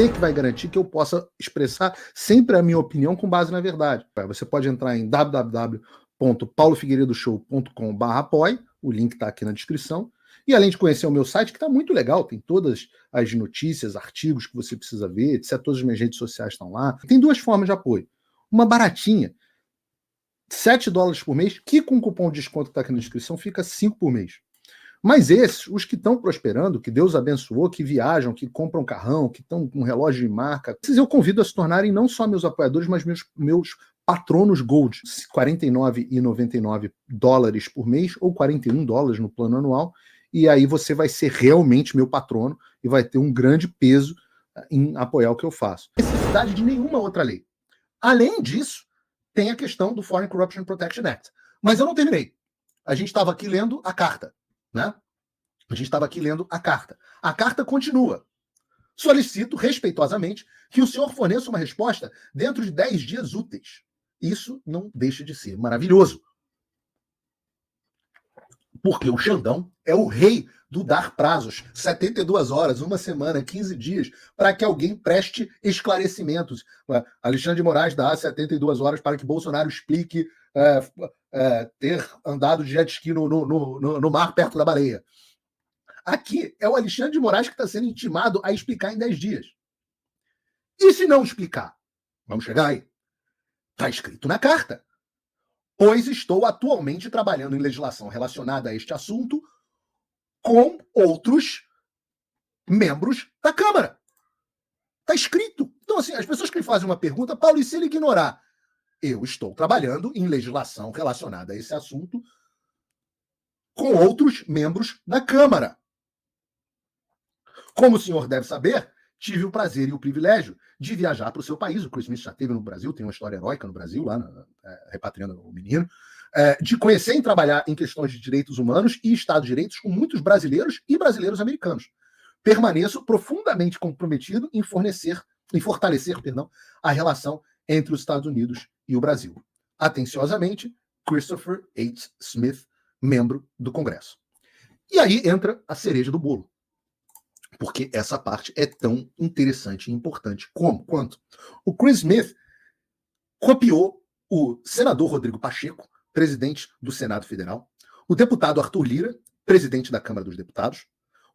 você que vai garantir que eu possa expressar sempre a minha opinião com base na verdade. Você pode entrar em www.paulofigueiredoshow.com/apoie, o link está aqui na descrição. E além de conhecer o meu site, que está muito legal, tem todas as notícias, artigos que você precisa ver, etc. Todas as minhas redes sociais estão lá. Tem duas formas de apoio. Uma baratinha, $7 por mês, que com o cupom de desconto que está aqui na descrição fica 5 por mês. Mas esses, os que estão prosperando, que Deus abençoou, que viajam, que compram carrão, que estão com relógio de marca, esses eu convido a se tornarem não só meus apoiadores, mas meus patronos Gold. $49,99 por mês ou $41 no plano anual. E aí você vai ser realmente meu patrono e vai ter um grande peso em apoiar o que eu faço. Não tem necessidade de nenhuma outra lei. Além disso, tem a questão do Foreign Corruption Protection Act. Mas eu não terminei. A gente estava aqui lendo a carta, né? A gente estava aqui lendo a carta. A carta continua. Solicito respeitosamente que o senhor forneça uma resposta dentro de 10 dias úteis. Isso não deixa de ser maravilhoso. Porque o Xandão é o rei do dar prazos, 72 horas, uma semana, 15 dias, para que alguém preste esclarecimentos. Alexandre de Moraes dá 72 horas para que Bolsonaro explique ter andado de jet ski no mar perto da baleia. Aqui é o Alexandre de Moraes que está sendo intimado a explicar em 10 dias. E se não explicar? Vamos chegar aí. Está escrito na carta. Pois estou atualmente trabalhando em legislação relacionada a este assunto com outros membros da Câmara. Está escrito. Então, assim, as pessoas que fazem uma pergunta, Paulo, e se ele ignorar? Eu estou trabalhando em legislação relacionada a esse assunto com outros membros da Câmara. Como o senhor deve saber, tive o prazer e o privilégio de viajar para o seu país. O Chris Smith já esteve no Brasil, tem uma história heróica no Brasil, lá repatriando o menino. De conhecer e trabalhar em questões de direitos humanos e Estado de Direitos com muitos brasileiros e brasileiros americanos. Permaneço profundamente comprometido em fortalecer, a relação entre os Estados Unidos e o Brasil. Atenciosamente, Christopher H. Smith, membro do Congresso. E aí entra a cereja do bolo. Porque essa parte é tão interessante e importante quanto. O Chris Smith copiou o senador Rodrigo Pacheco, presidente do Senado Federal, o deputado Arthur Lira, presidente da Câmara dos Deputados,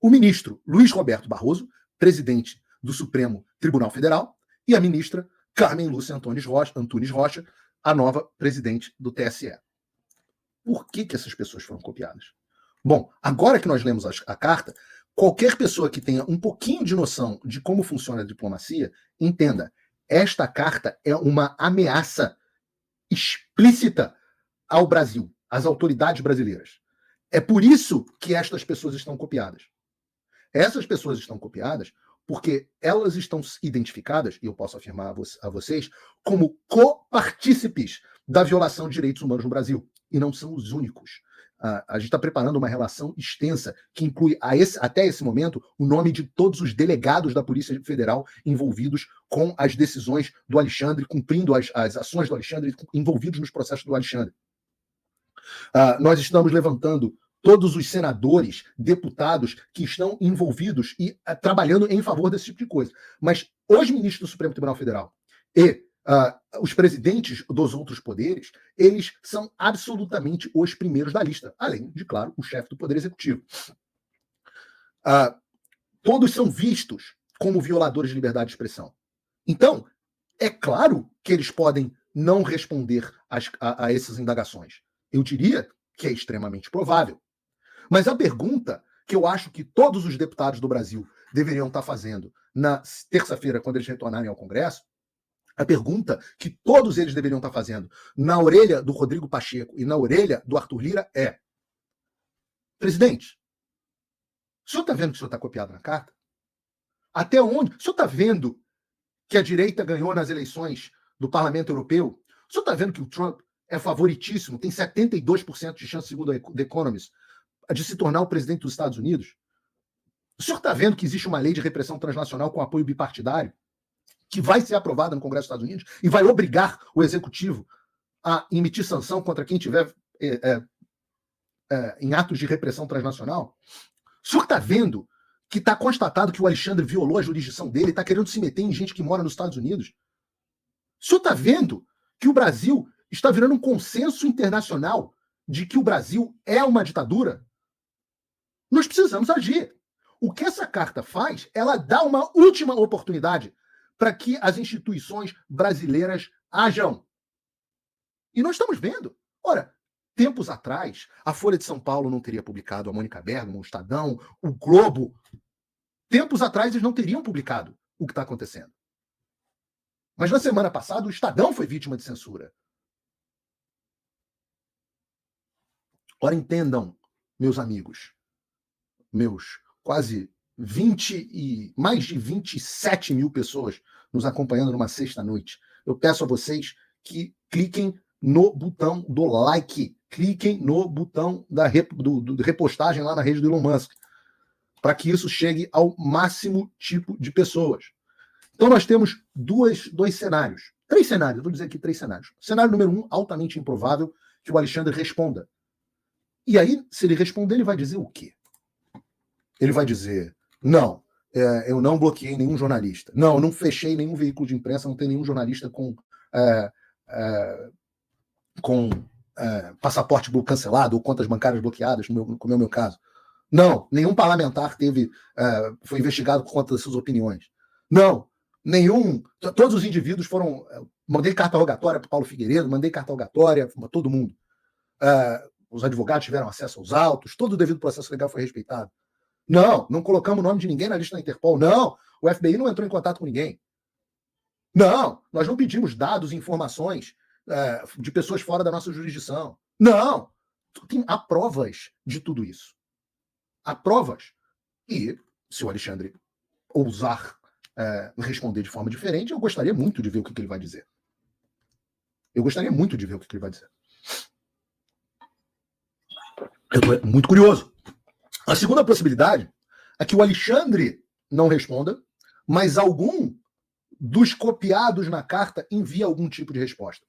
o ministro Luiz Roberto Barroso, presidente do Supremo Tribunal Federal, e a ministra Carmen Lúcia Antunes Rocha, a nova presidente do TSE. Por que essas pessoas foram copiadas? Bom, agora que nós lemos a carta, qualquer pessoa que tenha um pouquinho de noção de como funciona a diplomacia, entenda, esta carta é uma ameaça explícita ao Brasil, às autoridades brasileiras. É por isso que estas pessoas estão copiadas. Essas pessoas estão copiadas porque elas estão identificadas, e eu posso afirmar a vocês, como copartícipes da violação de direitos humanos no Brasil. E não são os únicos. A gente está preparando uma relação extensa que inclui, até esse momento, o nome de todos os delegados da Polícia Federal envolvidos com as decisões do Alexandre, cumprindo as ações do Alexandre, envolvidos nos processos do Alexandre. Nós estamos levantando todos os senadores, deputados que estão envolvidos e trabalhando em favor desse tipo de coisa. Mas os ministros do Supremo Tribunal Federal e os presidentes dos outros poderes, eles são absolutamente os primeiros da lista, além de, claro, o chefe do Poder Executivo. Todos são vistos como violadores de liberdade de expressão. Então, é claro que eles podem não responder a essas indagações. Eu diria que é extremamente provável. Mas a pergunta que eu acho que todos os deputados do Brasil deveriam estar fazendo na terça-feira, quando eles retornarem ao Congresso, a pergunta que todos eles deveriam estar fazendo na orelha do Rodrigo Pacheco e na orelha do Arthur Lira é: presidente, o senhor está vendo que o senhor está copiado na carta? Até onde? O senhor está vendo que a direita ganhou nas eleições do Parlamento Europeu? O senhor está vendo que o Trump é favoritíssimo, tem 72% de chance, segundo a The Economist, de se tornar o presidente dos Estados Unidos? O senhor está vendo que existe uma lei de repressão transnacional com apoio bipartidário que vai ser aprovada no Congresso dos Estados Unidos e vai obrigar o Executivo a emitir sanção contra quem tiver em atos de repressão transnacional? O senhor está vendo que está constatado que o Alexandre violou a jurisdição dele, está querendo se meter em gente que mora nos Estados Unidos. O senhor está vendo que o Brasil está virando um consenso internacional de que o Brasil é uma ditadura? Nós precisamos agir. O que essa carta faz, ela dá uma última oportunidade para que as instituições brasileiras ajam. E nós estamos vendo. Ora, tempos atrás, a Folha de São Paulo não teria publicado, a Mônica Bergman, o Estadão, o Globo. Tempos atrás eles não teriam publicado o que está acontecendo. Mas na semana passada o Estadão foi vítima de censura. Ora, entendam, meus amigos, meus quase 20 e mais de 27 mil pessoas nos acompanhando numa sexta-noite. Eu peço a vocês que cliquem no botão do like, cliquem no botão da repostagem lá na rede do Elon Musk, para que isso chegue ao máximo tipo de pessoas. Então nós temos dois cenários. 3 cenários, vou dizer aqui 3 cenários. Cenário número 1, altamente improvável que o Alexandre responda. E aí, se ele responder, ele vai dizer o quê? Ele vai dizer, não, eu não bloqueei nenhum jornalista. Não, eu não fechei nenhum veículo de imprensa, não tem nenhum jornalista com passaporte cancelado ou contas bancárias bloqueadas, como é o meu caso. Não, nenhum parlamentar foi investigado por conta das suas opiniões. Não, todos os indivíduos foram... Mandei carta rogatória para Paulo Figueiredo, mandei carta rogatória para todo mundo. Os advogados tiveram acesso aos autos, todo o devido processo legal foi respeitado. Não colocamos o nome de ninguém na lista da Interpol. Não, o FBI não entrou em contato com ninguém. Não, nós não pedimos dados e informações de pessoas fora da nossa jurisdição. Não, há provas de tudo isso. Há provas. E se o Alexandre ousar responder de forma diferente, eu gostaria muito de ver o que ele vai dizer. Eu estou muito curioso. A segunda possibilidade é que o Alexandre não responda, mas algum dos copiados na carta envie algum tipo de resposta.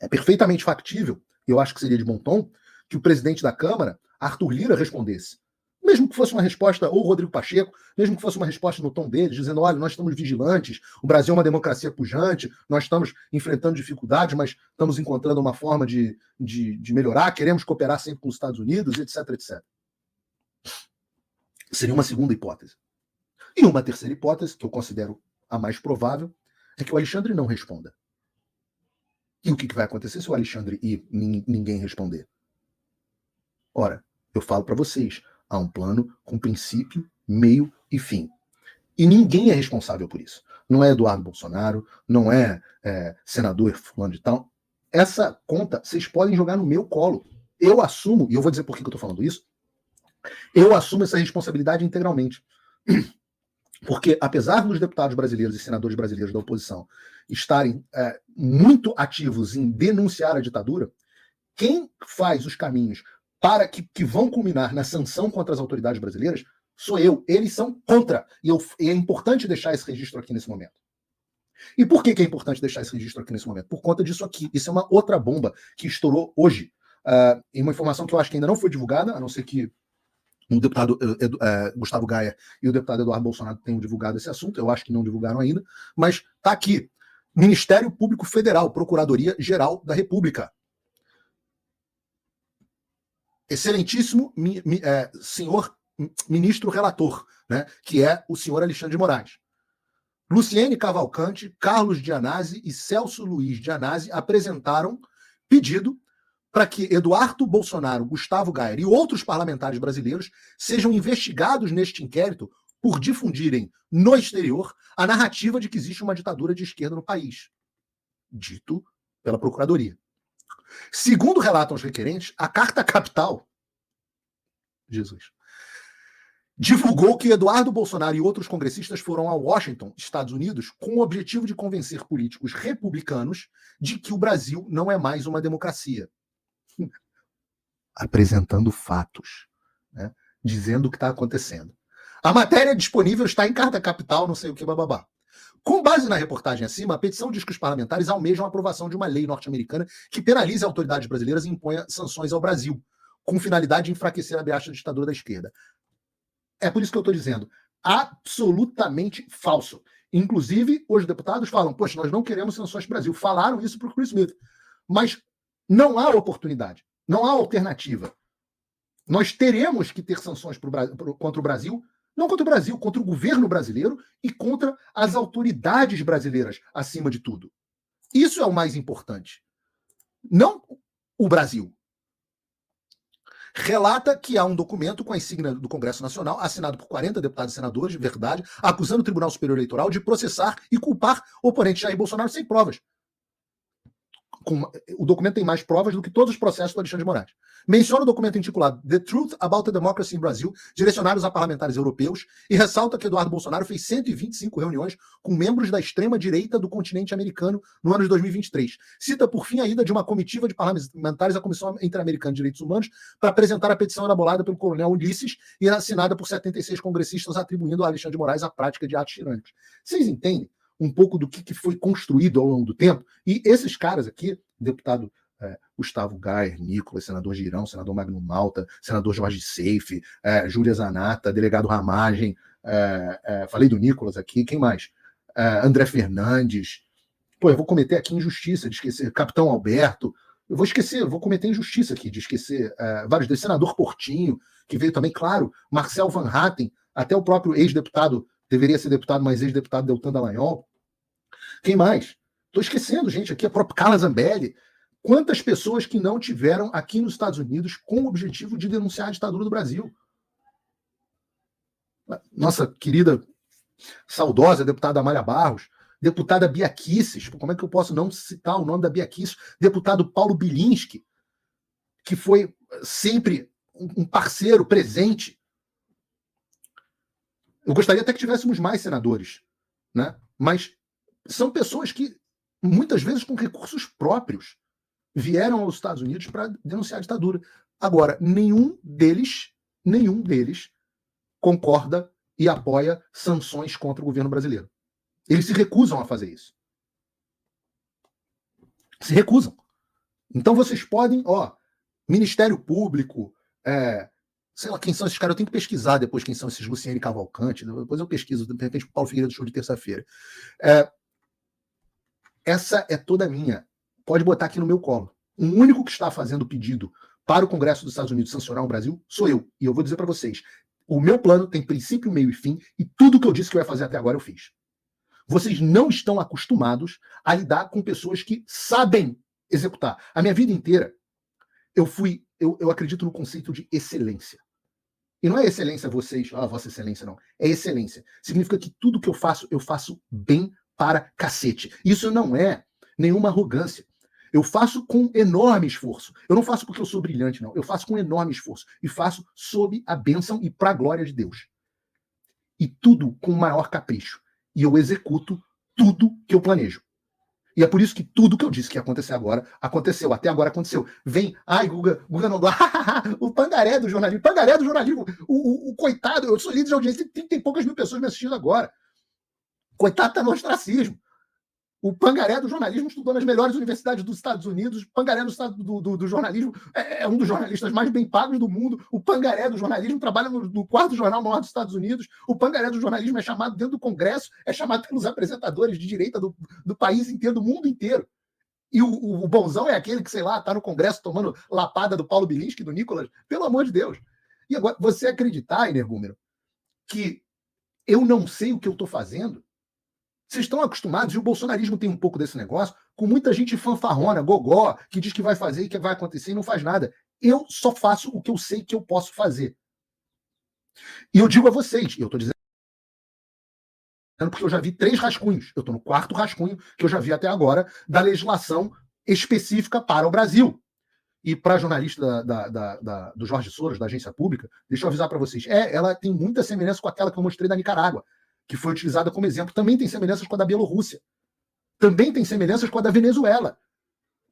É perfeitamente factível, eu acho que seria de bom tom, que o presidente da Câmara, Arthur Lira, respondesse. Mesmo que fosse uma resposta, ou Rodrigo Pacheco, mesmo que fosse uma resposta no tom deles, dizendo, olha, nós estamos vigilantes, o Brasil é uma democracia pujante, nós estamos enfrentando dificuldades, mas estamos encontrando uma forma de melhorar, queremos cooperar sempre com os Estados Unidos, etc, etc. Seria uma segunda hipótese. E uma terceira hipótese, que eu considero a mais provável, é que o Alexandre não responda. E o que vai acontecer se o Alexandre e ninguém responder? Ora, eu falo para vocês, há um plano com princípio, meio e fim. E ninguém é responsável por isso. Não é Eduardo Bolsonaro, não é senador fulano de tal. Essa conta vocês podem jogar no meu colo. Eu assumo, e eu vou dizer por que eu estou falando isso, eu assumo essa responsabilidade integralmente. Porque, apesar dos deputados brasileiros e senadores brasileiros da oposição estarem muito ativos em denunciar a ditadura, quem faz os caminhos para que vão culminar na sanção contra as autoridades brasileiras sou eu. Eles são contra. E é importante deixar esse registro aqui nesse momento. E por que é importante deixar esse registro aqui nesse momento? Por conta disso aqui. Isso é uma outra bomba que estourou hoje. Em uma informação que eu acho que ainda não foi divulgada, a não ser que o deputado Gustavo Gaia e o deputado Eduardo Bolsonaro tenham divulgado esse assunto. Eu acho que não divulgaram ainda. Mas está aqui. Ministério Público Federal, Procuradoria-Geral da República. Excelentíssimo senhor ministro relator, né, que é o senhor Alexandre de Moraes. Luciene Cavalcante, Carlos Gianazzi e Celso Luiz Gianazzi apresentaram pedido para que Eduardo Bolsonaro, Gustavo Gaia e outros parlamentares brasileiros sejam investigados neste inquérito por difundirem no exterior a narrativa de que existe uma ditadura de esquerda no país. Dito pela Procuradoria. Segundo relatam os requerentes, a Carta Capital divulgou que Eduardo Bolsonaro e outros congressistas foram a Washington, Estados Unidos, com o objetivo de convencer políticos republicanos de que o Brasil não é mais uma democracia. Apresentando fatos, né? Dizendo o que está acontecendo. A matéria disponível está em Carta Capital, não sei o que, bababá. Com base na reportagem acima, a petição diz que os parlamentares almejam a aprovação de uma lei norte-americana que penalize autoridades brasileiras e imponha sanções ao Brasil, com finalidade de enfraquecer a ditadura da esquerda. É por isso que eu estou dizendo, absolutamente falso. Inclusive, os deputados falam, poxa, nós não queremos sanções para o Brasil. Falaram isso para o Chris Smith. Mas não há oportunidade, não há alternativa. Nós teremos que ter sanções contra o Brasil, não contra o Brasil, contra o governo brasileiro e contra as autoridades brasileiras, acima de tudo. Isso é o mais importante. Não o Brasil. Relata que há um documento com a insígnia do Congresso Nacional, assinado por 40 deputados e senadores, verdade, acusando o Tribunal Superior Eleitoral de processar e culpar o oponente Jair Bolsonaro sem provas. O documento tem mais provas do que todos os processos do Alexandre de Moraes. Menciona o documento intitulado The Truth About the Democracy in Brazil, direcionados a parlamentares europeus, e ressalta que Eduardo Bolsonaro fez 125 reuniões com membros da extrema-direita do continente americano no ano de 2023. Cita, por fim, a ida de uma comitiva de parlamentares à Comissão Interamericana de Direitos Humanos para apresentar a petição elaborada pelo coronel Ulisses e assinada por 76 congressistas atribuindo a Alexandre de Moraes a prática de atos tirânicos. Vocês entendem um pouco do que foi construído ao longo do tempo? E esses caras aqui, deputado Gustavo Gayer, Nicolas, senador Girão, senador Magno Malta, senador Jorge Seife, Júlia Zanata, delegado Ramagem, falei do Nicolas aqui, quem mais? André Fernandes. Pô, eu vou cometer aqui injustiça de esquecer Capitão Alberto, vou cometer injustiça aqui de esquecer vários deles, senador Portinho, que veio também, claro, Marcel Van Hatten, até o próprio ex-deputado, deveria ser deputado, mas ex-deputado Deltan Dallagnol. Quem mais? Estou esquecendo, gente, aqui a própria Carla Zambelli. Quantas pessoas que não tiveram aqui nos Estados Unidos com o objetivo de denunciar a ditadura do Brasil? Nossa querida, saudosa deputada Amália Barros, deputada Bia Kicis, como é que eu posso não citar o nome da Bia Kicis? Deputado Paulo Bilinski, que foi sempre um parceiro presente. Eu gostaria até que tivéssemos mais senadores, né? Mas são pessoas que, muitas vezes, com recursos próprios, vieram aos Estados Unidos para denunciar a ditadura. Agora, nenhum deles concorda e apoia sanções contra o governo brasileiro. Eles se recusam a fazer isso. Se recusam. Então vocês podem, Ministério Público, sei lá quem são esses caras, eu tenho que pesquisar depois quem são esses Luciane Cavalcante, depois eu pesquiso, de repente, Paulo Figueiredo, show de terça-feira. Essa é toda minha. Pode botar aqui no meu colo. O único que está fazendo pedido para o Congresso dos Estados Unidos sancionar o Brasil sou eu. E eu vou dizer para vocês, o meu plano tem princípio, meio e fim, e tudo que eu disse que eu ia fazer até agora eu fiz. Vocês não estão acostumados a lidar com pessoas que sabem executar. A minha vida inteira, eu acredito no conceito de excelência. E não é excelência vocês, Vossa Excelência, não. É excelência. Significa que tudo que eu faço bem para cacete. Isso não é nenhuma arrogância. Eu faço com enorme esforço. Eu não faço porque eu sou brilhante, não. Eu faço com enorme esforço. E faço sob a bênção e para a glória de Deus. E tudo com o maior capricho. E eu executo tudo que eu planejo. E é por isso que tudo que eu disse que ia acontecer agora, aconteceu. Até agora aconteceu. Vem, Guga não dá. O pangaré do jornalismo. O coitado, eu sou líder de audiência, tem poucas mil pessoas me assistindo agora. Coitado tá no ostracismo. O pangaré do jornalismo estudou nas melhores universidades dos Estados Unidos. O pangaré do jornalismo é um dos jornalistas mais bem pagos do mundo. O pangaré do jornalismo trabalha no quarto jornal maior dos Estados Unidos. O pangaré do jornalismo é chamado dentro do Congresso, é chamado pelos apresentadores de direita do país inteiro, do mundo inteiro. E o bonzão é aquele que, sei lá, está no Congresso tomando lapada do Paulo Bilinski, do Nicolas. Pelo amor de Deus. E agora, você acreditar, Energúmeno, que eu não sei o que eu estou fazendo? Vocês estão acostumados, e o bolsonarismo tem um pouco desse negócio, com muita gente fanfarrona, gogó, que diz que vai fazer e que vai acontecer e não faz nada. Eu só faço o que eu sei que eu posso fazer. E eu digo a vocês, eu estou dizendo porque eu já vi 3 rascunhos, eu estou no 4º rascunho que eu já vi até agora, da legislação específica para o Brasil. E para a jornalista do Jorge Soros, da agência pública, deixa eu avisar para vocês, ela tem muita semelhança com aquela que eu mostrei da Nicarágua, que foi utilizada como exemplo. Também tem semelhanças com a da Bielorrússia. Também tem semelhanças com a da Venezuela.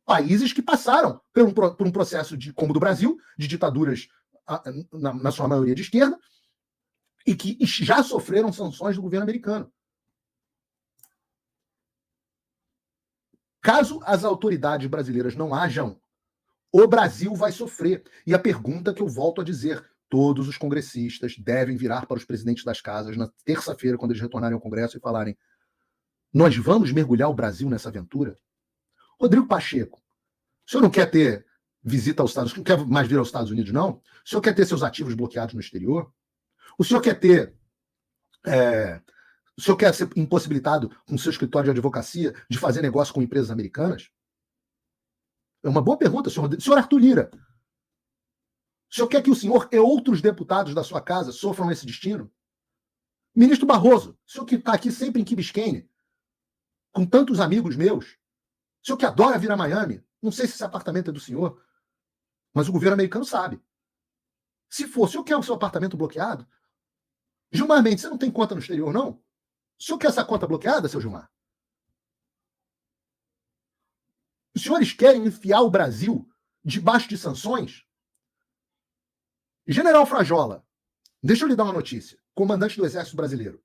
Países que passaram por um processo, como o do Brasil, de ditaduras, na sua maioria de esquerda, e que já sofreram sanções do governo americano. Caso as autoridades brasileiras não hajam, o Brasil vai sofrer. E a pergunta que eu volto a dizer, todos os congressistas devem virar para os presidentes das casas na terça-feira, quando eles retornarem ao Congresso, e falarem: nós vamos mergulhar o Brasil nessa aventura? Rodrigo Pacheco, o senhor não quer ter visita aos Estados Unidos, não quer mais vir aos Estados Unidos, não? O senhor quer ter seus ativos bloqueados no exterior? O senhor quer ter... o senhor quer ser impossibilitado com seu escritório de advocacia de fazer negócio com empresas americanas? É uma boa pergunta, senhor Arthur Lira. O senhor quer que o senhor e outros deputados da sua casa sofram esse destino? Ministro Barroso, o senhor que está aqui sempre em Key Biscayne, com tantos amigos meus, o senhor que adora vir a Miami, não sei se esse apartamento é do senhor, mas o governo americano sabe. Se for, o senhor quer o seu apartamento bloqueado? Gilmar Mendes, você não tem conta no exterior, não? O senhor quer essa conta bloqueada, seu Gilmar? Os senhores querem enfiar o Brasil debaixo de sanções? General Frajola, deixa eu lhe dar uma notícia. Comandante do Exército Brasileiro,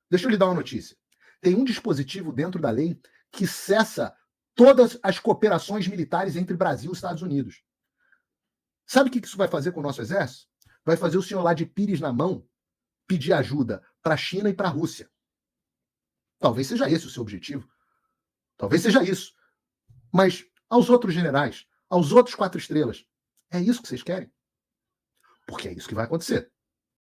deixa eu lhe dar uma notícia. Tem um dispositivo dentro da lei que cessa todas as cooperações militares entre Brasil e Estados Unidos. Sabe o que isso vai fazer com o nosso exército? Vai fazer o senhor lá de pires na mão pedir ajuda para a China e para a Rússia. Talvez seja esse o seu objetivo. Talvez seja isso. Mas aos outros generais, aos outros 4 estrelas, é isso que vocês querem? Porque é isso que vai acontecer.